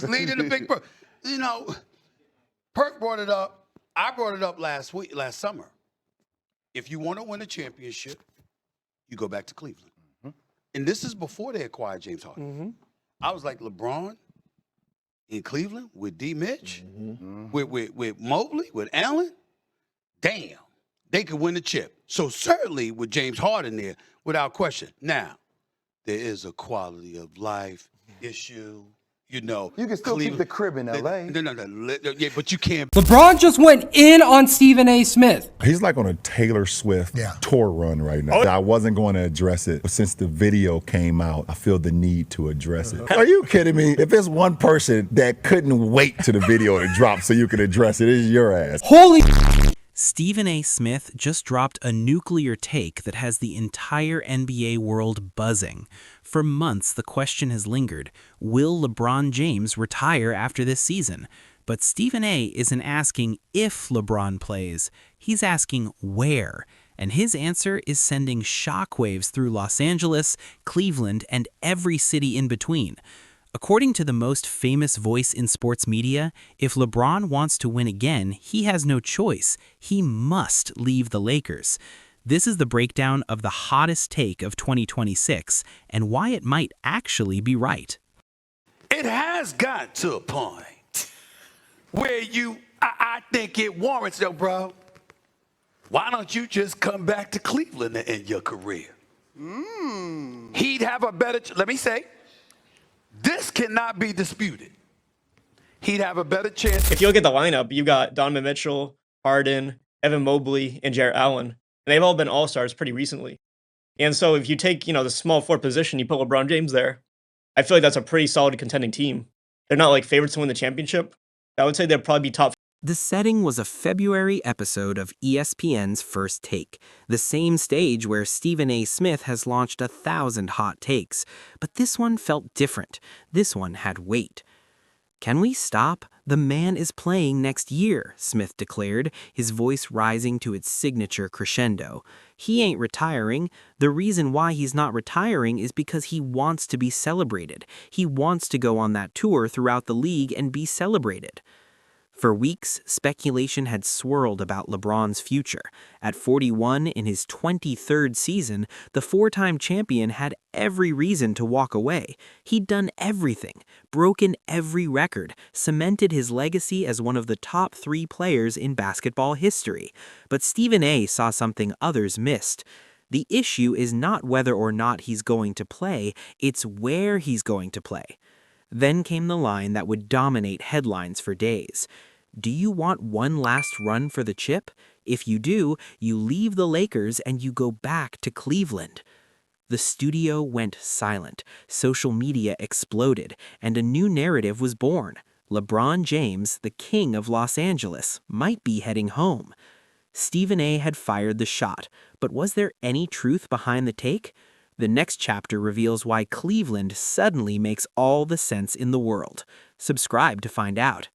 He's leading the big Perk. You know, Perk brought it up. I brought it up last summer. If you want to win a championship, you go back to Cleveland. And this is before they acquired James Harden. I was like, LeBron in Cleveland with D. Mitch, with Mobley, with Allen, damn, they could win the chip. So certainly with James Harden there, without question. Now, there is a quality of life issue. You know, you can still keep the crib in L.A. No. Yeah, but you can't. LeBron just went in on Stephen A. Smith. He's like on a Taylor Swift tour run right now. I wasn't going to address it, but since the video came out, I feel the need to address it. Are you kidding me? If there's one person that couldn't wait till the video to drop so you could address it, it's your ass. Holy Stephen A. Smith just dropped a nuclear take that has the entire NBA world buzzing. For months, the question has lingered, will LeBron James retire after this season? But Stephen A. isn't asking if LeBron plays, he's asking where. And his answer is sending shockwaves through Los Angeles, Cleveland, and every city in between. According to the most famous voice in sports media, if LeBron wants to win again, he has no choice. He must leave the Lakers. This is the breakdown of the hottest take of 2026 and why it might actually be right. It has got to a point where I think it warrants, though, bro. Why don't you just come back to Cleveland to end your career? He'd have a better, let me say, this cannot be disputed. He'd have a better chance. If you look at the lineup, you got Donovan Mitchell, Harden, Evan Mobley, and Jarrett Allen. And they've all been all-stars pretty recently. And so if you take, the small forward position, you put LeBron James there, I feel like that's a pretty solid contending team. They're not like favorites to win the championship. I would say they'd probably be top. The setting was a February episode of ESPN's First Take, the same stage where Stephen A. Smith has launched 1,000 hot takes. But this one felt different. This one had weight. Can we stop? The man is playing next year, Smith declared, his voice rising to its signature crescendo. He ain't retiring. The reason why he's not retiring is because he wants to be celebrated. He wants to go on that tour throughout the league and be celebrated. For weeks, speculation had swirled about LeBron's future. At 41 in his 23rd season, the four-time champion had every reason to walk away. He'd done everything, broken every record, cemented his legacy as one of the top 3 players in basketball history. But Stephen A. saw something others missed. The issue is not whether or not he's going to play, it's where he's going to play. Then came the line that would dominate headlines for days. Do you want one last run for the chip? If you do, you leave the Lakers and you go back to Cleveland. The studio went silent, social media exploded, and a new narrative was born. LeBron James, the king of Los Angeles, might be heading home. Stephen A. had fired the shot, but was there any truth behind the take? The next chapter reveals why Cleveland suddenly makes all the sense in the world. Subscribe to find out.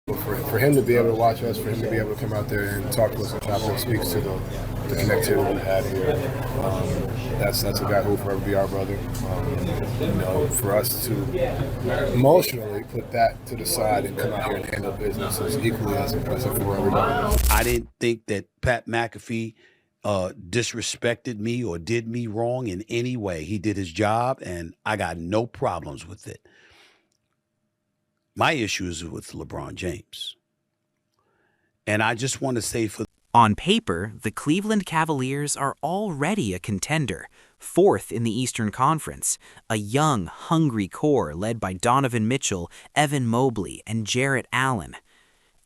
For him to be able to watch us, for him to be able to come out there and talk to us on Chapel speaks to the connectivity we have here. That's a guy who will forever be our brother. For us to emotionally put that to the side and come out here and handle business is equally as impressive for everybody. I didn't think that Pat McAfee disrespected me or did me wrong in any way. He did his job, and I got no problems with it. My issue is with LeBron James. And I just want to say On paper, the Cleveland Cavaliers are already a contender, 4th in the Eastern Conference, a young, hungry core led by Donovan Mitchell, Evan Mobley, and Jarrett Allen.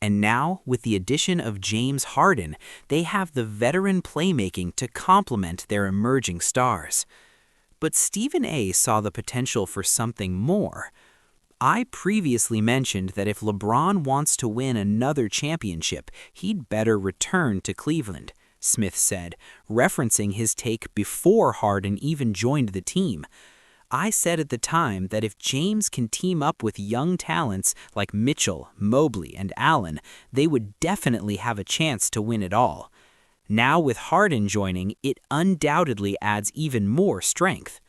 And now, with the addition of James Harden, they have the veteran playmaking to complement their emerging stars. But Stephen A. saw the potential for something more. I previously mentioned that if LeBron wants to win another championship, he'd better return to Cleveland, Smith said, referencing his take before Harden even joined the team. I said at the time that if James can team up with young talents like Mitchell, Mobley, and Allen, they would definitely have a chance to win it all. Now with Harden joining, it undoubtedly adds even more strength.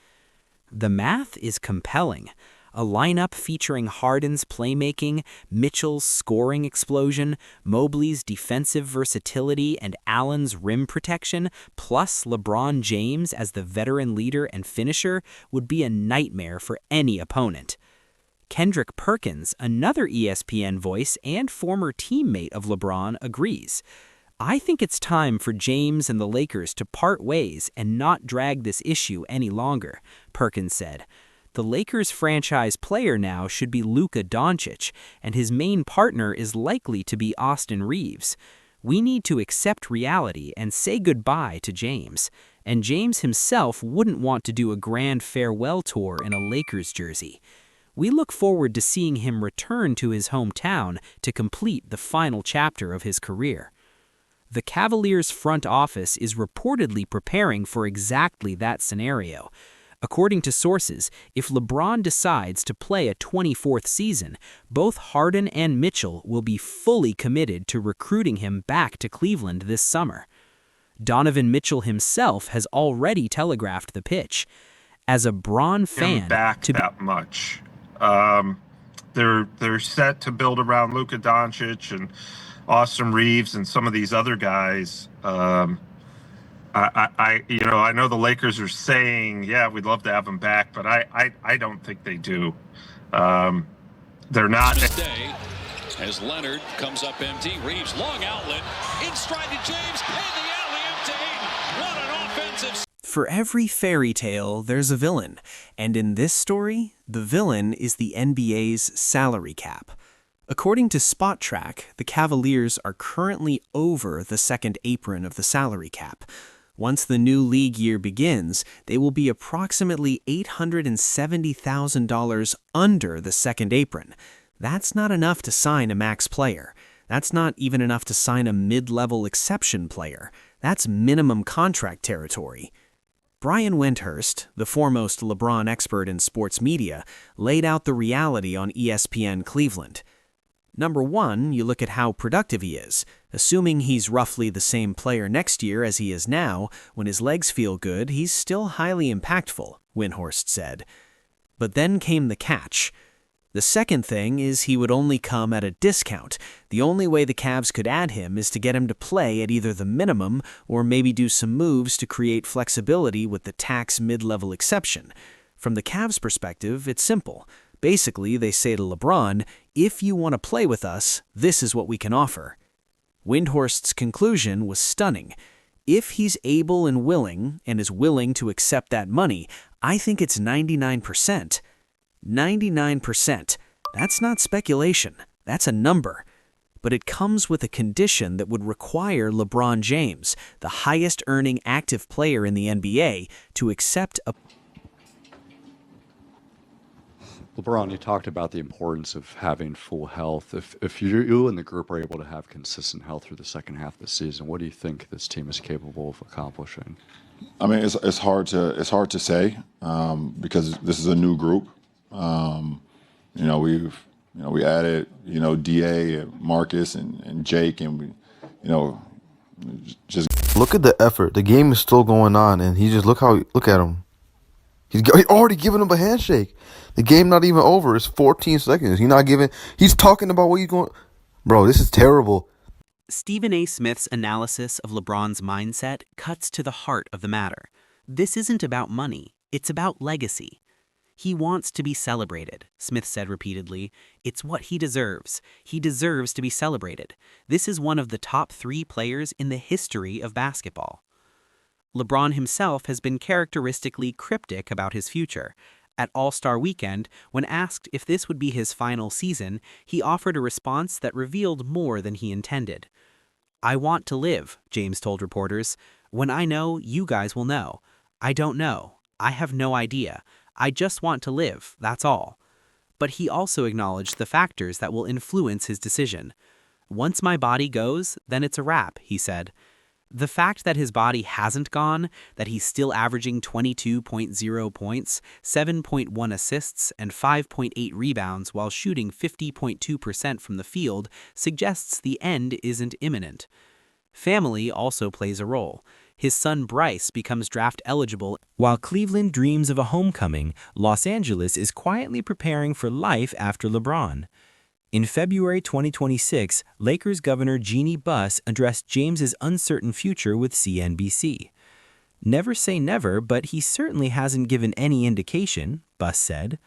The math is compelling. A lineup featuring Harden's playmaking, Mitchell's scoring explosion, Mobley's defensive versatility, and Allen's rim protection, plus LeBron James as the veteran leader and finisher, would be a nightmare for any opponent. Kendrick Perkins, another ESPN voice and former teammate of LeBron, agrees. I think it's time for James and the Lakers to part ways and not drag this issue any longer, Perkins said. The Lakers' franchise player now should be Luka Doncic, and his main partner is likely to be Austin Reeves. We need to accept reality and say goodbye to James. And James himself wouldn't want to do a grand farewell tour in a Lakers jersey. We look forward to seeing him return to his hometown to complete the final chapter of his career. The Cavaliers' front office is reportedly preparing for exactly that scenario. According to sources, if LeBron decides to play a 24th season, both Harden and Mitchell will be fully committed to recruiting him back to Cleveland this summer. Donovan Mitchell himself has already telegraphed the pitch. As a Bron fan, back that much. They're set to build around Luka Doncic and Austin Reeves and some of these other guys. I know the Lakers are saying, yeah, we'd love to have him back, but I don't think they do. They're not. Stay as Leonard comes up empty. Reeves long outlet in stride to James and the alley-oop to Ayton. What an offensive. For every fairy tale, there's a villain, and in this story, the villain is the NBA's salary cap. According to Spot Track, the Cavaliers are currently over the second apron of the salary cap. Once the new league year begins, they will be approximately $870,000 under the second apron. That's not enough to sign a max player. That's not even enough to sign a mid-level exception player. That's minimum contract territory. Brian Windhorst, the foremost LeBron expert in sports media, laid out the reality on ESPN Cleveland. Number one, you look at how productive he is. Assuming he's roughly the same player next year as he is now, when his legs feel good, he's still highly impactful, Windhorst said. But then came the catch. The second thing is he would only come at a discount. The only way the Cavs could add him is to get him to play at either the minimum or maybe do some moves to create flexibility with the tax mid-level exception. From the Cavs' perspective, it's simple. Basically, they say to LeBron, if you want to play with us, this is what we can offer. Windhorst's conclusion was stunning. If he's able and willing, and is willing to accept that money, I think it's 99%. 99%. That's not speculation. That's a number. But it comes with a condition that would require LeBron James, the highest-earning active player in the NBA, to accept a... LeBron, you talked about the importance of having full health. If you and the group are able to have consistent health through the second half of the season, what do you think this team is capable of accomplishing? I mean, it's hard to say because this is a new group. We added Da and Marcus and Jake, and we just look at the effort. The game is still going on, and look at him. He's already giving him a handshake. The game not even over. It's 14 seconds. He's talking about what he's going. Bro, this is terrible. Stephen A. Smith's analysis of LeBron's mindset cuts to the heart of the matter. This isn't about money. It's about legacy. He wants to be celebrated, Smith said repeatedly. It's what he deserves. He deserves to be celebrated. This is one of the top 3 players in the history of basketball. LeBron himself has been characteristically cryptic about his future. At All-Star Weekend, when asked if this would be his final season, he offered a response that revealed more than he intended. I want to live, James told reporters. When I know, you guys will know. I don't know. I have no idea. I just want to live, that's all. But he also acknowledged the factors that will influence his decision. Once my body goes, then it's a wrap, he said. The fact that his body hasn't gone, that he's still averaging 22.0 points, 7.1 assists, and 5.8 rebounds while shooting 50.2% from the field suggests the end isn't imminent. Family also plays a role. His son Bryce becomes draft eligible. While Cleveland dreams of a homecoming, Los Angeles is quietly preparing for life after LeBron. In February 2026, Lakers Governor Jeanie Buss addressed James's uncertain future with CNBC. "Never say never, but he certainly hasn't given any indication," Buss said.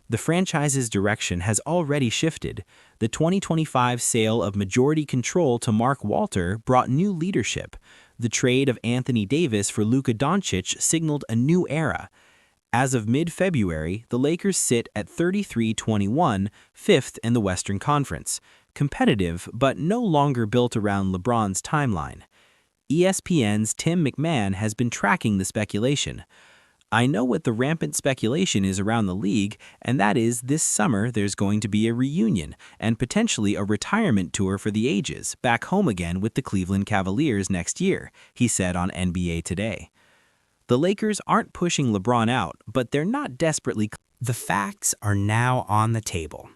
The franchise's direction has already shifted. The 2025 sale of majority control to Mark Walter brought new leadership. The trade of Anthony Davis for Luka Doncic signaled a new era. As of mid-February, the Lakers sit at 33-21, fifth in the Western Conference, competitive but no longer built around LeBron's timeline. ESPN's Tim McMahon has been tracking the speculation. "I know what the rampant speculation is around the league, and that is this summer there's going to be a reunion and potentially a retirement tour for the ages, back home again with the Cleveland Cavaliers next year," he said on NBA Today. The Lakers aren't pushing LeBron out, but they're not desperately. The facts are now on the table.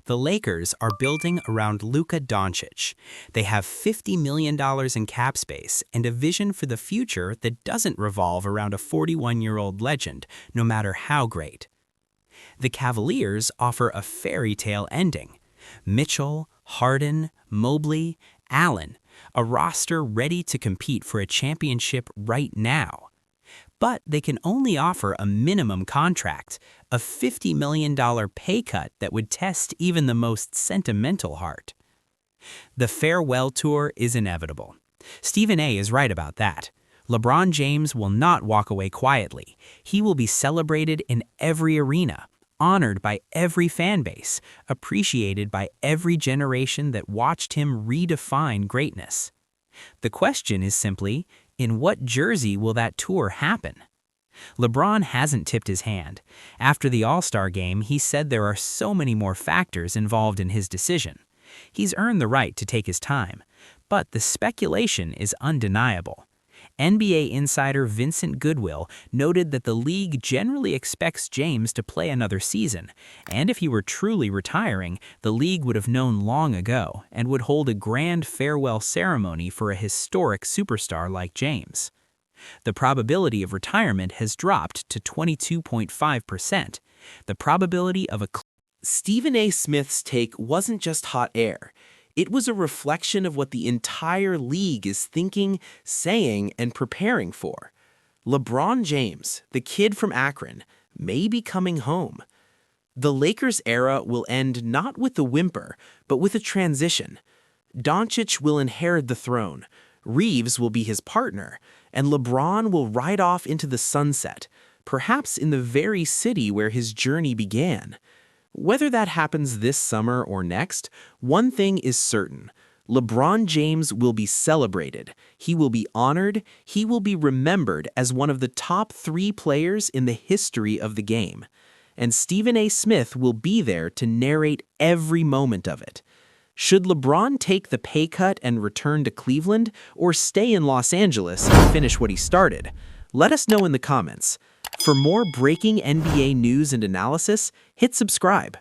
The Lakers are building around Luka Doncic. They have $50 million in cap space and a vision for the future that doesn't revolve around a 41-year-old legend, no matter how great. The Cavaliers offer a fairy tale ending. Mitchell, Harden, Mobley, Allen, a roster ready to compete for a championship right now. But they can only offer a minimum contract, a $50 million pay cut that would test even the most sentimental heart. The farewell tour is inevitable. Stephen A. is right about that. LeBron James will not walk away quietly. He will be celebrated in every arena, honored by every fan base, appreciated by every generation that watched him redefine greatness. The question is simply, in what jersey will that tour happen? LeBron hasn't tipped his hand. After the All-Star game, he said there are so many more factors involved in his decision. He's earned the right to take his time, but the speculation is undeniable. NBA insider Vincent Goodwill noted that the league generally expects James to play another season, and if he were truly retiring, the league would have known long ago and would hold a grand farewell ceremony for a historic superstar like James. The probability of retirement has dropped to 22.5%. The probability of a... Stephen A. Smith's take wasn't just hot air. It was a reflection of what the entire league is thinking, saying, and preparing for. LeBron James, the kid from Akron, may be coming home. The Lakers' era will end not with a whimper, but with a transition. Doncic will inherit the throne, Reeves will be his partner, and LeBron will ride off into the sunset, perhaps in the very city where his journey began. Whether that happens this summer or next, one thing is certain. LeBron James will be celebrated, he will be honored, he will be remembered as one of the top 3 players in the history of the game. And Stephen A. Smith will be there to narrate every moment of it. Should LeBron take the pay cut and return to Cleveland, or stay in Los Angeles and finish what he started? Let us know in the comments. For more breaking NBA news and analysis, hit subscribe.